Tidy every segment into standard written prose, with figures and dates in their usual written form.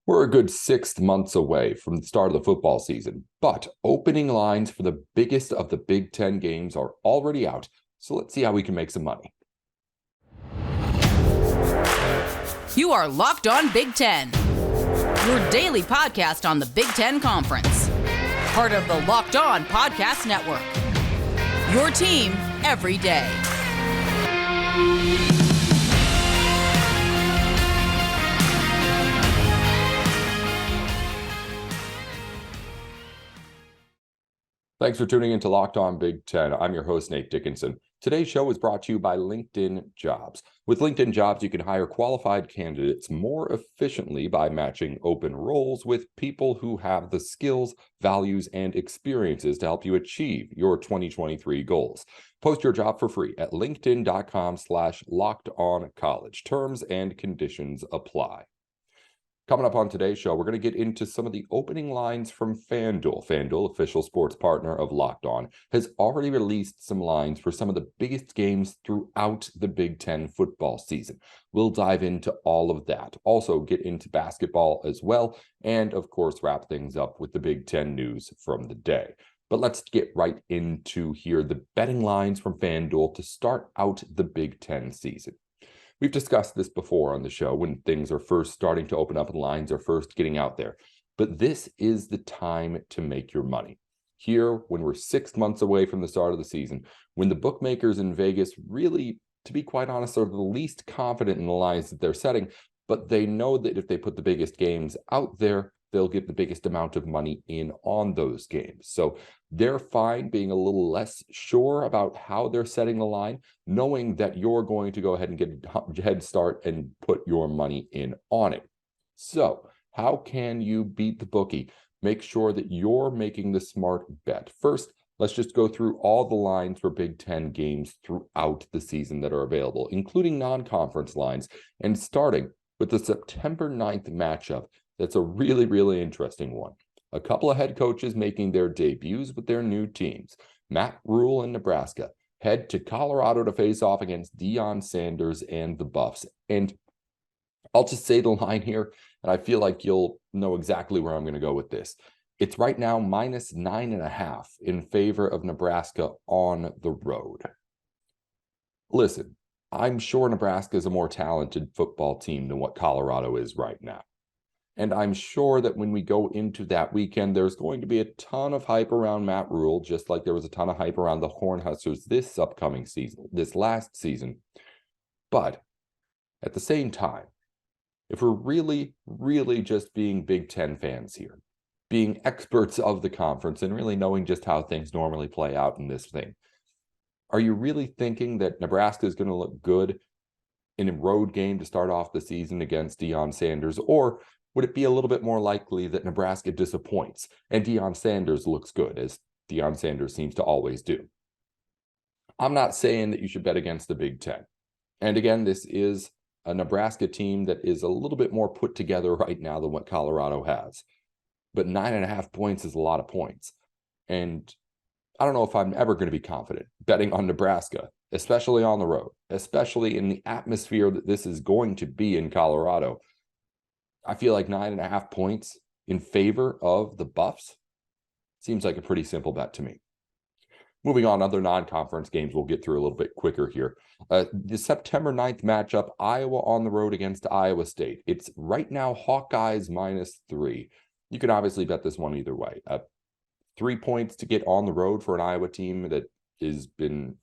We're a good 6 months away from the start of the football season, but opening lines for the biggest of the Big Ten games are already out, so let's see how we can make some money. You are Locked On Big Ten, your daily podcast on the Big Ten Conference. Part of the Locked On Podcast Network, your team every day. Thanks for tuning into Locked On Big Ten. I'm your host, Nate Dickinson. Today's show is brought to you by LinkedIn Jobs. With LinkedIn Jobs, you can hire qualified candidates more efficiently by matching open roles with people who have the skills, values, and experiences to help you achieve your 2023 goals. Post your job for free at linkedin.com/lockedoncollege. Terms and conditions apply. Coming up on today's show, we're going to get into some of the opening lines from FanDuel. FanDuel, official sports partner of Locked On, has already released some lines for some of the biggest games throughout the Big Ten football season. We'll dive into all of that. Also get into basketball as well, and of course wrap things up with the Big Ten news from the day. But let's get right into here the betting lines from FanDuel to start out the Big Ten season. We've discussed this before on the show when things are first starting to open up and lines are first getting out there. But this is the time to make your money. Here, when we're 6 months away from the start of the season, when the bookmakers in Vegas really, to be quite honest, are the least confident in the lines that they're setting, but they know that if they put the biggest games out there, they'll get the biggest amount of money in on those games. So they're fine being a little less sure about how they're setting the line, knowing that you're going to go ahead and get a head start and put your money in on it. So how can you beat the bookie? Make sure that you're making the smart bet. First, let's just go through all the lines for Big Ten games throughout the season that are available, including non-conference lines, and starting with the September 9th matchup. That's a really, really interesting one. A couple of head coaches making their debuts with their new teams. Matt Rule in Nebraska head to Colorado to face off against Deion Sanders and the Buffs. And I'll just say the line here, and I feel like you'll know exactly where I'm going to go with this. It's right now -9.5 in favor of Nebraska on the road. Listen, I'm sure Nebraska is a more talented football team than what Colorado is right now. And I'm sure that when we go into that weekend, there's going to be a ton of hype around Matt Rule, just like there was a ton of hype around the Cornhuskers this upcoming season, this last season. But at the same time, if we're really, really just being Big Ten fans here, being experts of the conference and really knowing just how things normally play out in this thing, are you really thinking that Nebraska is going to look good in a road game to start off the season against Deion Sanders? Or would it be a little bit more likely that Nebraska disappoints and Deion Sanders looks good, as Deion Sanders seems to always do? I'm not saying that you should bet against the Big Ten. And again, this is a Nebraska team that is a little bit more put together right now than what Colorado has. But 9.5 points is a lot of points. And I don't know if I'm ever going to be confident betting on Nebraska, especially on the road, especially in the atmosphere that this is going to be in Colorado. I feel like 9.5 points in favor of the Buffs seems like a pretty simple bet to me. Moving on, other non-conference games we'll get through a little bit quicker here. The September 9th matchup, Iowa on the road against Iowa State. It's right now Hawkeyes -3. You can obviously bet this one either way. 3 points to get on the road for an Iowa team that has been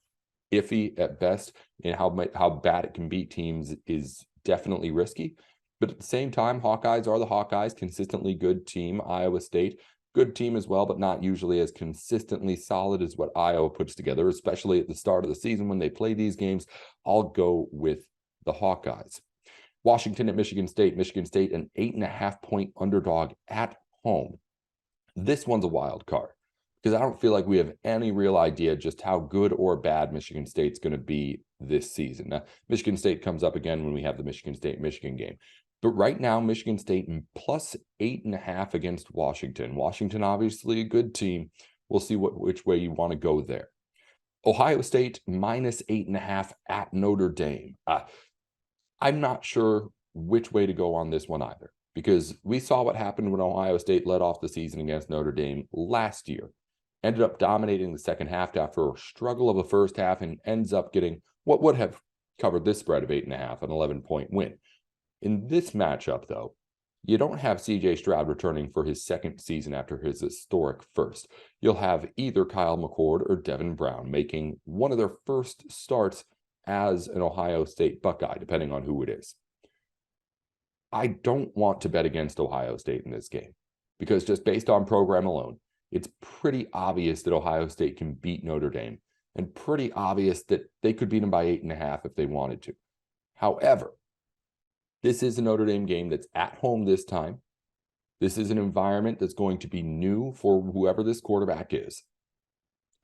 iffy at best, and how bad it can beat teams is definitely risky. But at the same time, Hawkeyes are the Hawkeyes, consistently good team. Iowa State, good team as well, but not usually as consistently solid as what Iowa puts together, especially at the start of the season when they play these games. I'll go with the Hawkeyes. Washington at Michigan State an 8.5 point underdog at home. This one's a wild card because I don't feel like we have any real idea just how good or bad Michigan State's going to be this season. Now, Michigan State comes up again when we have the Michigan State-Michigan game. But right now, Michigan State +8.5 against Washington. Washington, obviously a good team. We'll see which way you want to go there. Ohio State -8.5 at Notre Dame. I'm not sure which way to go on this one either. because we saw what happened when Ohio State led off the season against Notre Dame last year. Ended up dominating the second half after a struggle of a first half and ends up getting what would have covered this spread of 8.5, an 11-point win. In this matchup, though, you don't have C.J. Stroud returning for his second season after his historic first. You'll have either Kyle McCord or Devin Brown making one of their first starts as an Ohio State Buckeye, depending on who it is. I don't want to bet against Ohio State in this game because just based on program alone, it's pretty obvious that Ohio State can beat Notre Dame and pretty obvious that they could beat them by 8.5 if they wanted to. However, this is a Notre Dame game that's at home this time. This is an environment that's going to be new for whoever this quarterback is.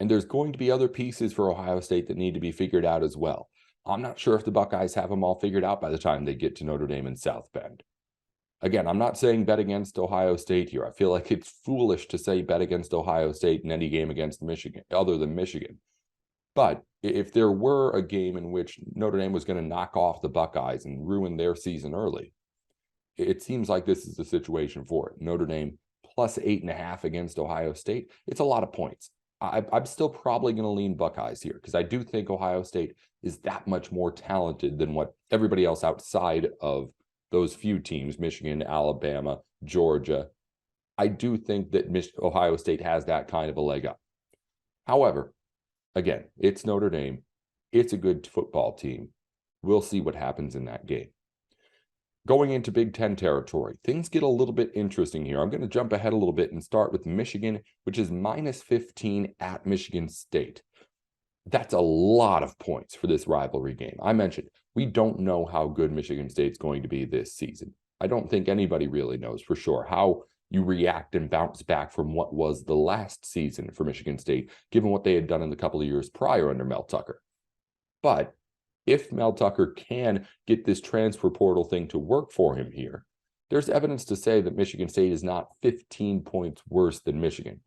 And there's going to be other pieces for Ohio State that need to be figured out as well. I'm not sure if the Buckeyes have them all figured out by the time they get to Notre Dame and South Bend. Again, I'm not saying bet against Ohio State here. I feel like it's foolish to say bet against Ohio State in any game against Michigan, other than Michigan. But if there were a game in which Notre Dame was going to knock off the Buckeyes and ruin their season early, it seems like this is the situation for it. Notre Dame plus 8.5 against Ohio State. It's a lot of points. I'm still probably going to lean Buckeyes here because I do think Ohio State is that much more talented than what everybody else outside of those few teams, Michigan, Alabama, Georgia. I do think that Ohio State has that kind of a leg up. However, again, it's Notre Dame. It's a good football team. We'll see what happens in that game. Going into Big Ten territory, things get a little bit interesting here. I'm going to jump ahead a little bit and start with Michigan, which is minus 15 at Michigan State. That's a lot of points for this rivalry game. I mentioned we don't know how good Michigan State's going to be this season. I don't think anybody really knows for sure how you react and bounce back from what was the last season for Michigan State, given what they had done in the couple of years prior under Mel Tucker. But if Mel Tucker can get this transfer portal thing to work for him here, there's evidence to say that Michigan State is not 15 points worse than Michigan.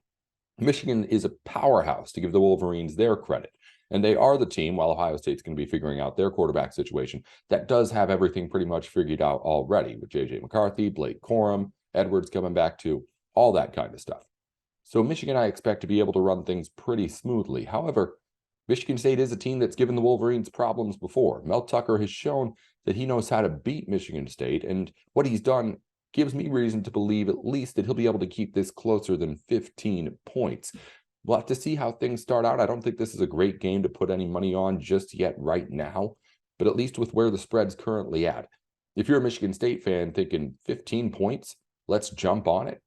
Michigan is a powerhouse, to give the Wolverines their credit. And they are the team, while Ohio State's going to be figuring out their quarterback situation, that does have everything pretty much figured out already with J.J. McCarthy, Blake Corum, Edwards coming back too, all that kind of stuff. So Michigan, I expect to be able to run things pretty smoothly. However, Michigan State is a team that's given the Wolverines problems before. Mel Tucker has shown that he knows how to beat Michigan State, and what he's done gives me reason to believe at least that he'll be able to keep this closer than 15 points. We'll have to see how things start out. I don't think this is a great game to put any money on just yet right now, but at least with where the spread's currently at. If you're a Michigan State fan thinking 15 points, let's jump on it,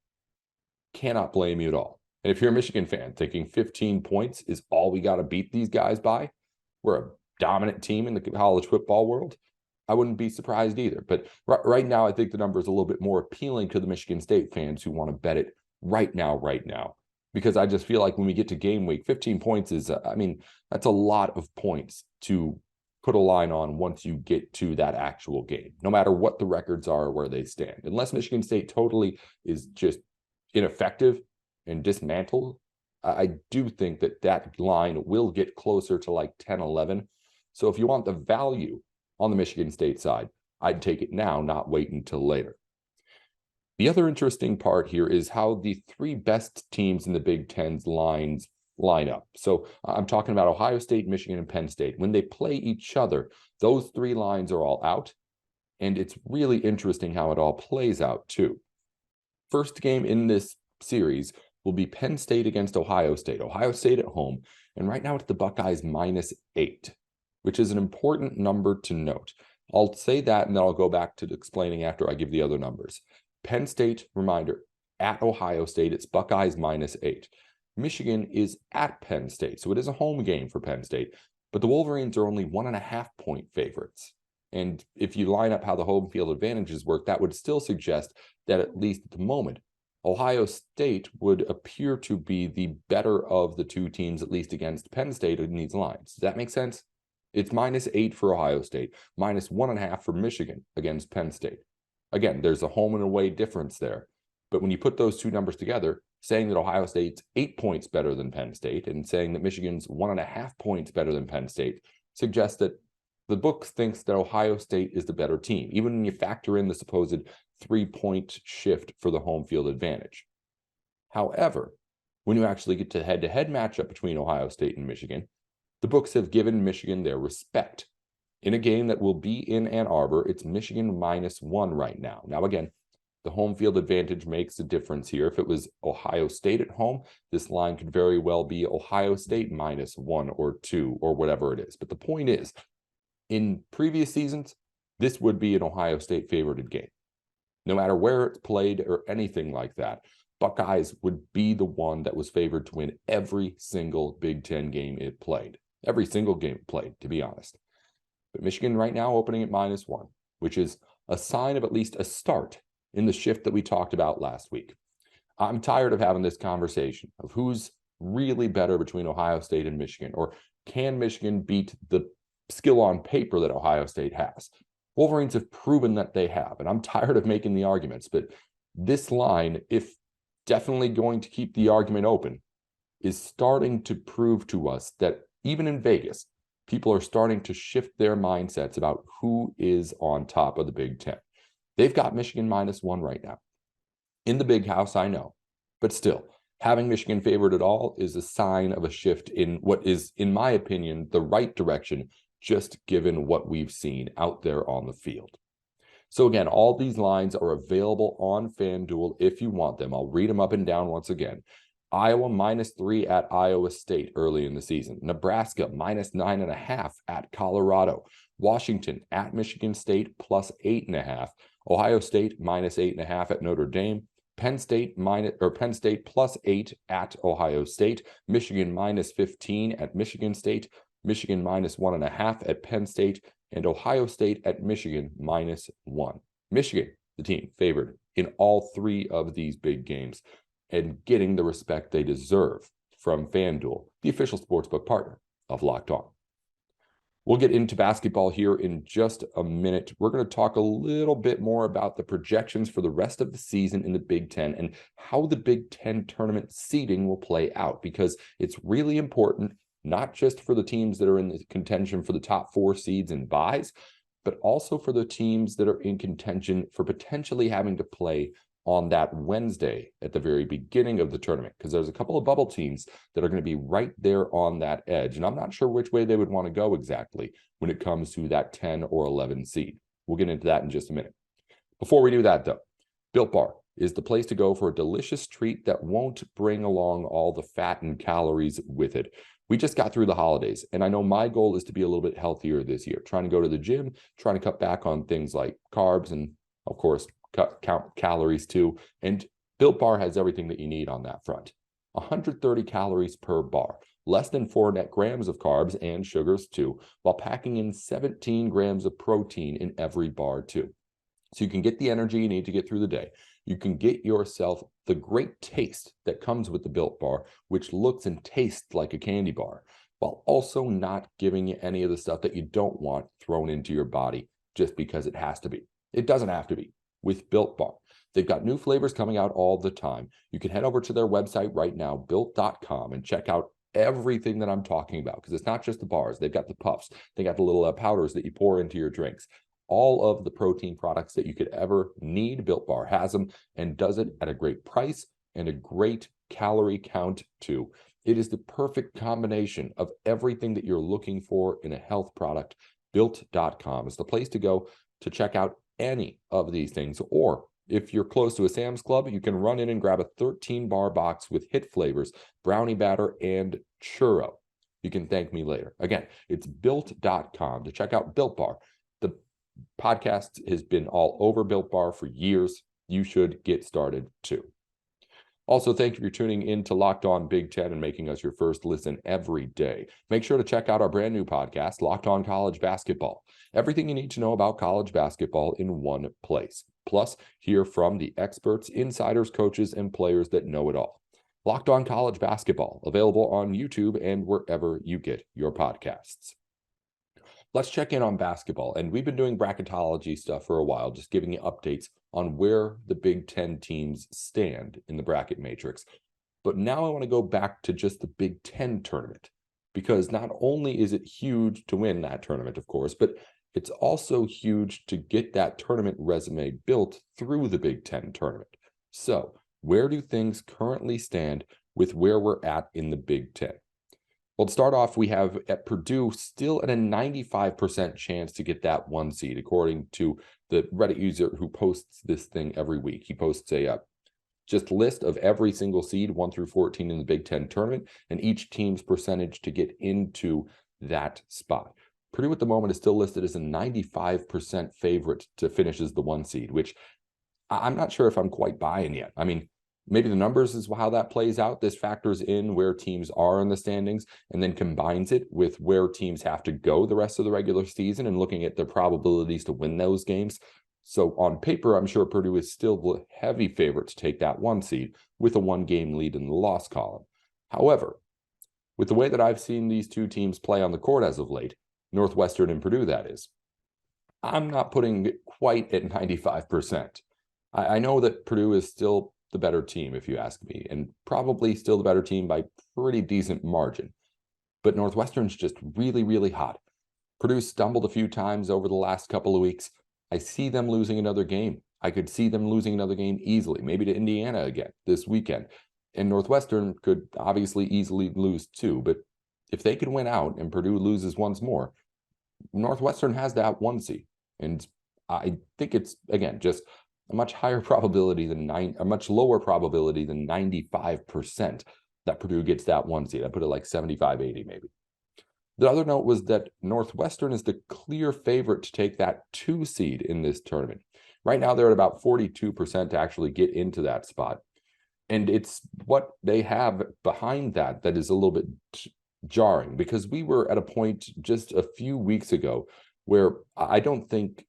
cannot blame you at all. And if you're a Michigan fan thinking 15 points is all we got to beat these guys by, we're a dominant team in the college football world, I wouldn't be surprised either. But right now, I think the number is a little bit more appealing to the Michigan State fans who want to bet it right now, because I just feel like when we get to game week, 15 points is, that's a lot of points to put a line on once you get to that actual game, no matter what the records are or where they stand. Unless Michigan State totally is just ineffective and dismantled, I do think that line will get closer to like 10, 11. So if you want the value on the Michigan State side, I'd take it now, not wait until later. The other interesting part here is how the three best teams in the Big Ten's lines line up. So I'm talking about Ohio State, Michigan, and Penn State. When they play each other, those three lines are all out. And it's really interesting how it all plays out too. First game in this series will be Penn State against Ohio State. Ohio State at home. And right now it's the Buckeyes -8, which is an important number to note. I'll say that and then I'll go back to explaining after I give the other numbers. Penn State, reminder, at Ohio State, it's Buckeyes -8. Michigan is at Penn State, so it is a home game for Penn State, but the Wolverines are only 1.5-point favorites. And if you line up how the home field advantages work, that would still suggest that at least at the moment, Ohio State would appear to be the better of the two teams, at least against Penn State in these lines. Does that make sense? It's -8 for Ohio State, -1.5 for Michigan against Penn State. Again, there's a home and away difference there. But when you put those two numbers together, saying that Ohio State's 8 points better than Penn State and saying that Michigan's 1.5 points better than Penn State suggests that the book thinks that Ohio State is the better team. Even when you factor in the supposed 3-point shift for the home field advantage. However, when you actually get to head-to-head matchup between Ohio State and Michigan, the books have given Michigan their respect. In a game that will be in Ann Arbor, it's Michigan -1 right now. Now, again, the home field advantage makes a difference here. If it was Ohio State at home, this line could very well be Ohio State -1 or 2 or whatever it is. But the point is, in previous seasons, this would be an Ohio State favorited game. No matter where it's played or anything like that, Buckeyes would be the one that was favored to win every single Big Ten game it played. Every single game it played, to be honest. But Michigan right now opening at -1, which is a sign of at least a start in the shift that we talked about last week. I'm tired of having this conversation of who's really better between Ohio State and Michigan, or can Michigan beat the skill on paper that Ohio State has? Wolverines have proven that they have, and I'm tired of making the arguments, but this line, if definitely going to keep the argument open, is starting to prove to us that even in Vegas, people are starting to shift their mindsets about who is on top of the Big Ten. They've got Michigan -1 right now. In the big house, I know, but still, having Michigan favored at all is a sign of a shift in what is, in my opinion, the right direction, just given what we've seen out there on the field. So again, all these lines are available on FanDuel if you want them. I'll read them up and down once again. Iowa -3 at Iowa State early in the season. Nebraska -9.5 at Colorado. Washington at Michigan State +8.5. Ohio State -8.5 at Notre Dame. Penn State +8 at Ohio State. Michigan -15 at Michigan State. Michigan -1.5 at Penn State. And Ohio State at Michigan -1. Michigan, the team favored in all three of these big games and getting the respect they deserve from FanDuel, the official sportsbook partner of Locked On. We'll get into basketball here in just a minute. We're going to talk a little bit more about the projections for the rest of the season in the Big Ten and how the Big Ten tournament seeding will play out, because it's really important, not just for the teams that are in the contention for the top 4 seeds and buys, but also for the teams that are in contention for potentially having to play on that Wednesday at the very beginning of the tournament, because there's a couple of bubble teams that are going to be right there on that edge. And I'm not sure which way they would want to go exactly when it comes to that 10 or 11 seed. We'll get into that in just a minute. Before we do that, though, Built Bar is the place to go for a delicious treat that won't bring along all the fat and calories with it. We just got through the holidays, and I know my goal is to be a little bit healthier this year, trying to go to the gym, trying to cut back on things like carbs and, of course, count calories too. And Built Bar has everything that you need on that front. 130 calories per bar, less than 4 net grams of carbs and sugars too, while packing in 17 grams of protein in every bar too. So you can get the energy you need to get through the day. You can get yourself the great taste that comes with the Built Bar, which looks and tastes like a candy bar, while also not giving you any of the stuff that you don't want thrown into your body just because it has to be. It doesn't have to be with Built Bar. They've got new flavors coming out all the time. You can head over to their website right now, built.com, and check out everything that I'm talking about, because it's not just the bars. They've got the puffs. They got the little powders that you pour into your drinks. All of the protein products that you could ever need, Built Bar has them and does it at a great price and a great calorie count too. It is the perfect combination of everything that you're looking for in a health product. Built.com is the place to go to check out any of these things. Or if you're close to a Sam's Club, you can run in and grab a 13-bar box with hit flavors, brownie batter, and churro. You can thank me later. Again, it's built.com to check out Built Bar. The podcast has been all over Built Bar for years. You should get started too. Also, thank you for tuning in to Locked On Big Ten and making us your first listen every day. Make sure to check out our brand new podcast, Locked On College Basketball. Everything you need to know about college basketball in one place. Plus, hear from the experts, insiders, coaches, and players that know it all. Locked On College Basketball, available on YouTube and wherever you get your podcasts. Let's check in on basketball. And we've been doing bracketology stuff for a while, just giving you updates on where the Big Ten teams stand in the bracket matrix. But now I want to go back to just the Big Ten tournament, because not only is it huge to win that tournament, of course, but it's also huge to get that tournament resume built through the Big Ten tournament. So where do things currently stand with where we're at in the Big Ten? Well, to start off, we have at Purdue still at a 95% chance to get that 1 seed, according to the Reddit user who posts this thing every week. He posts a just list of every single seed 1 through 14 in the Big Ten tournament and each team's percentage to get into that spot. Purdue at the moment is still listed as a 95% favorite to finish as the 1 seed, which I'm not sure if I'm quite buying yet. I mean, maybe the numbers is how that plays out. This factors in where teams are in the standings and then combines it with where teams have to go the rest of the regular season and looking at their probabilities to win those games. So on paper, I'm sure Purdue is still the heavy favorite to take that 1 seed with a 1-game lead in the loss column. However, with the way that I've seen these two teams play on the court as of late, Northwestern and Purdue, that is, I'm not putting it quite at 95%. I know that Purdue is still the better team, if you ask me, and probably still the better team by pretty decent margin. But Northwestern's just really, really hot. Purdue stumbled a few times over the last couple of weeks. I see them losing another game. I could see them losing another game easily, maybe to Indiana again this weekend. And Northwestern could obviously easily lose too, but if they can win out and Purdue loses once more, Northwestern has that 1 seed. And I think it's, again, just a much higher probability than a much lower probability than 95% that Purdue gets that 1 seed. I put it like 75, 80 maybe. The other note was that Northwestern is the clear favorite to take that 2 seed in this tournament. Right now, they're at about 42% to actually get into that spot. And it's what they have behind that that is a little bit jarring, because we were at a point just a few weeks ago where I don't think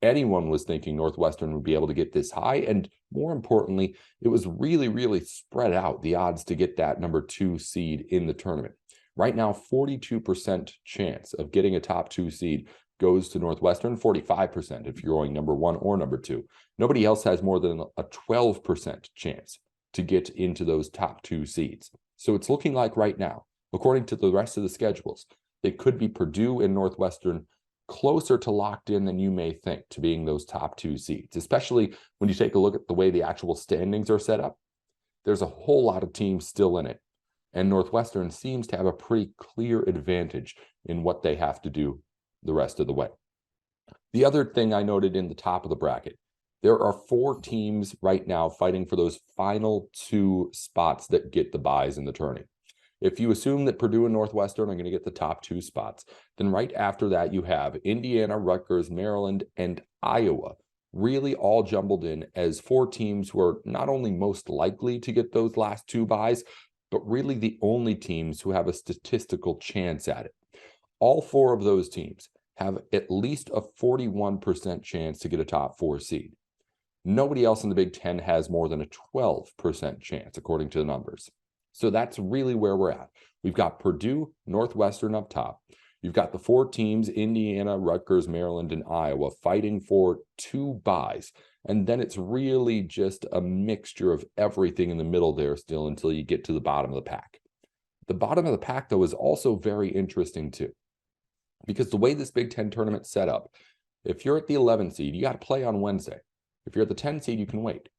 anyone was thinking Northwestern would be able to get this high. And more importantly, it was really, really spread out, the odds to get that number 2 seed in the tournament. Right now, 42% chance of getting a top 2 seed goes to Northwestern, 45% if you're going number 1 or number 2. Nobody else has more than a 12% chance to get into those top 2 seeds. So it's looking like right now, according to the rest of the schedules, it could be Purdue and Northwestern closer to locked in than you may think to being those top 2 seeds, especially when you take a look at the way the actual standings are set up. There's a whole lot of teams still in it, and Northwestern seems to have a pretty clear advantage in what they have to do the rest of the way. The other thing I noted in the top of the bracket, there are 4 teams right now fighting for those final 2 spots that get the buys in the tourney. If you assume that Purdue and Northwestern are going to get the top 2 spots, then right after that you have Indiana, Rutgers, Maryland, and Iowa really all jumbled in as 4 teams who are not only most likely to get those last 2 buys, but really the only teams who have a statistical chance at it. All 4 of those teams have at least a 41% chance to get a top 4 seed. Nobody else in the Big Ten has more than a 12% chance, according to the numbers. So that's really where we're at. We've got Purdue, Northwestern up top. You've got the 4 teams, Indiana, Rutgers, Maryland, and Iowa, fighting for 2 buys. And then it's really just a mixture of everything in the middle there still until you get to the bottom of the pack. The bottom of the pack, though, is also very interesting too, because the way this Big Ten tournament's set up, if you're at the 11 seed, you got to play on Wednesday. If you're at the 10 seed, you can wait.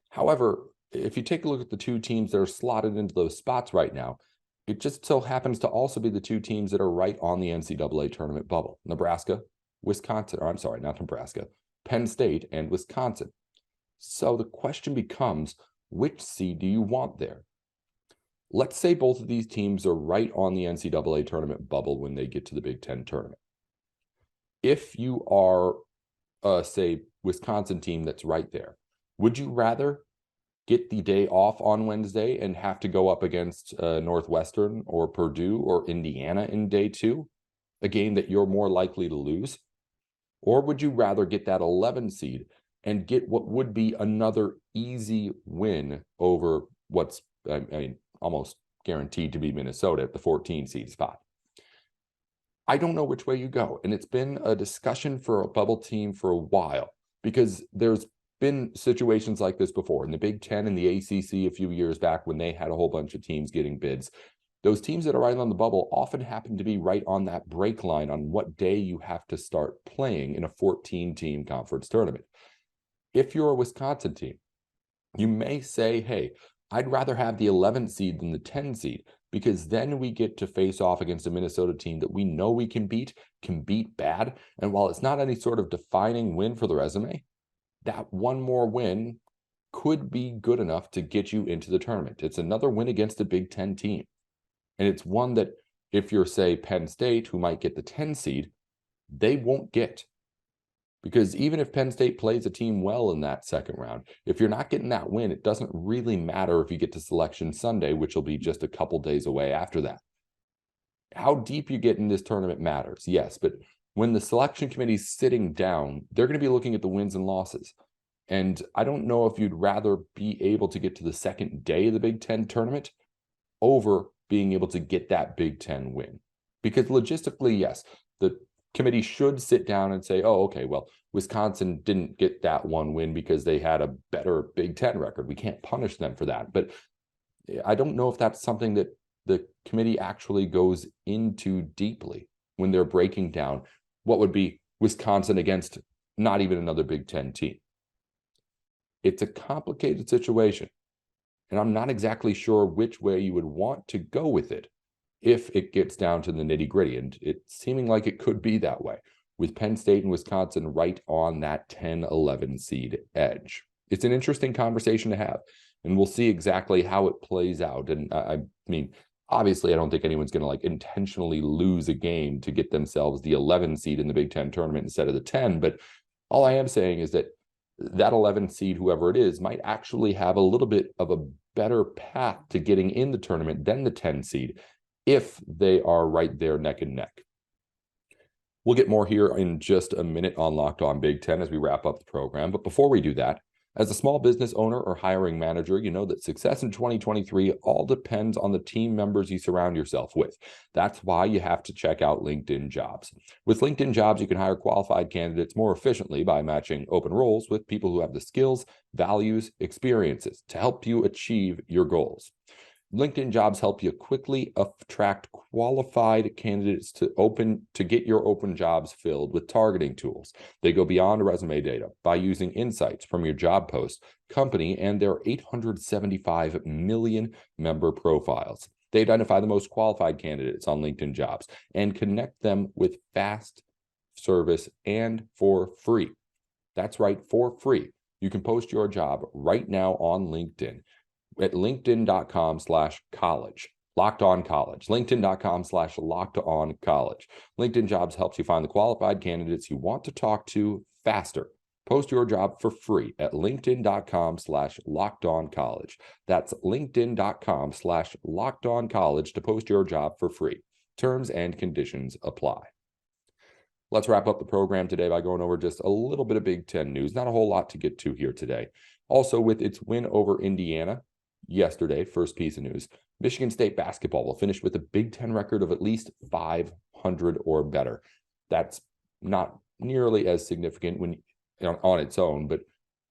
However, if you take a look at the 2 teams that are slotted into those spots right now, it just so happens to also be the 2 teams that are right on the NCAA tournament bubble. Nebraska, Wisconsin, or I'm sorry, not Nebraska, Penn State and Wisconsin. So the question becomes, which seed do you want there? Let's say both of these teams are right on the NCAA tournament bubble when they get to the Big Ten tournament. If you are, say, Wisconsin team that's right there, would you rather get the day off on Wednesday and have to go up against Northwestern or Purdue or Indiana in day 2, a game that you're more likely to lose? Or would you rather get that 11 seed and get what would be another easy win over what's, I mean, almost guaranteed to be Minnesota at the 14 seed spot? I don't know which way you go. And it's been a discussion for a bubble team for a while, because there's been situations like this before in the Big Ten and the ACC a few years back when they had a whole bunch of teams getting bids. those teams that are right on the bubble often happen to be right on that break line on what day you have to start playing in a 14-team conference tournament. If you're a Wisconsin team, you may say, hey, I'd rather have the 11th seed than the 10 seed, because then we get to face off against a Minnesota team that we know we can beat bad. And while it's not any sort of defining win for the resume, that one more win could be good enough to get you into the tournament. It's another win against a Big Ten team. And it's one that if you're, say, Penn State, who might get the 10 seed, they won't get. Because even if Penn State plays a team well in that second round, if you're not getting that win, it doesn't really matter if you get to Selection Sunday, which will be just a couple days away after that. How deep you get in this tournament matters, yes, but when the selection committee's sitting down, they're going to be looking at the wins and losses. And I don't know if you'd rather be able to get to the second day of the Big Ten tournament over being able to get that Big Ten win. Because logistically, yes, the committee should sit down and say, oh, okay, well, Wisconsin didn't get that one win because they had a better Big Ten record. We can't punish them for that. But I don't know if that's something that the committee actually goes into deeply when they're breaking down what would be Wisconsin against not even another Big Ten team. It's a complicated situation, and I'm not exactly sure which way you would want to go with it if it gets down to the nitty-gritty, and it's seeming like it could be that way, with Penn State and Wisconsin right on that 10-11 seed edge. It's an interesting conversation to have, and we'll see exactly how it plays out. And I mean, obviously, I don't think anyone's going to intentionally lose a game to get themselves the 11 seed in the Big Ten tournament instead of the 10, but all I am saying is that 11 seed, whoever it is, might actually have a little bit of a better path to getting in the tournament than the 10 seed, if they are right there neck and neck. We'll get more here in just a minute on Locked On Big Ten as we wrap up the program. But before we do that, as a small business owner or hiring manager, you know that success in 2023 all depends on the team members you surround yourself with. That's why you have to check out LinkedIn Jobs. With LinkedIn Jobs, you can hire qualified candidates more efficiently by matching open roles with people who have the skills, values, experiences to help you achieve your goals. LinkedIn Jobs help you quickly attract qualified candidates to get your open jobs filled with targeting tools. They go beyond resume data by using insights from your job post, company, and their 875 million member profiles. They identify the most qualified candidates on LinkedIn Jobs and connect them with fast service and for free. That's right, for free. You can post your job right now on LinkedIn at linkedin.com/college, Locked On College, linkedin.com/Locked On College. LinkedIn Jobs helps you find the qualified candidates you want to talk to faster. Post your job for free at linkedin.com/Locked On College. That's linkedin.com/Locked On College to post your job for free. Terms and conditions apply. Let's wrap up the program today by going over just a little bit of Big Ten news. Not a whole lot to get to here today. Also, with its win over Indiana yesterday, first piece of news, Michigan State basketball will finish with a Big Ten record of at least 500 or better. That's not nearly as significant when on its own, but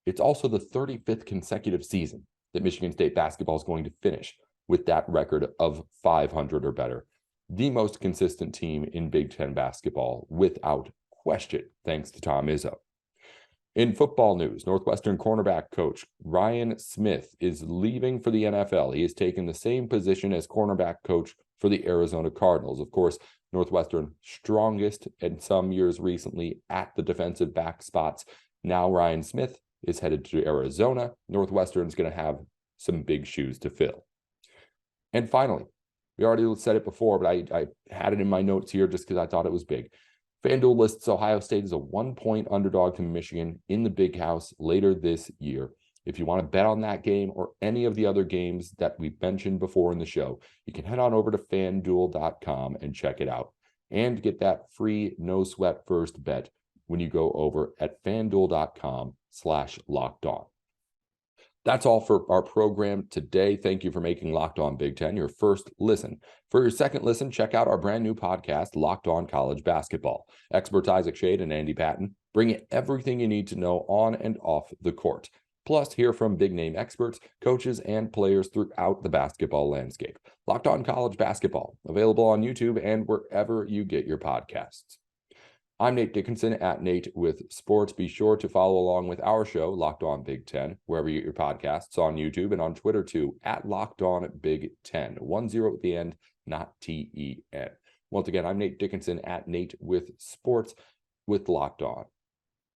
it's also the 35th consecutive season that Michigan State basketball is going to finish with that record of 500 or better. The most consistent team in Big Ten basketball without question, thanks to Tom Izzo. In football news, Northwestern cornerback coach Ryan Smith is leaving for the NFL. He has taken the same position as cornerback coach for the Arizona Cardinals. Of course, Northwestern strongest in some years recently at the defensive back spots. Now Ryan Smith is headed to Arizona. Northwestern's going to have some big shoes to fill. And finally, we already said it before, but I had it in my notes here just because I thought it was big. FanDuel lists Ohio State as a 1-point underdog to Michigan in the Big House later this year. If you want to bet on that game or any of the other games that we mentioned before in the show, you can head on over to FanDuel.com and check it out and get that free no sweat first bet when you go over at FanDuel.com/lockedon. That's all for our program today. Thank you for making Locked On Big Ten your first listen. For your second listen, check out our brand new podcast, Locked On College Basketball. Experts Isaac Shade and Andy Patton bring you everything you need to know on and off the court. Plus, hear from big-name experts, coaches, and players throughout the basketball landscape. Locked On College Basketball, available on YouTube and wherever you get your podcasts. I'm Nate Dickinson at Nate with Sports. Be sure to follow along with our show, Locked On Big Ten, wherever you get your podcasts, on YouTube and on Twitter too, at Locked On Big Ten. 10 at the end, not TEN. Once again, I'm Nate Dickinson at Nate with Sports with Locked On.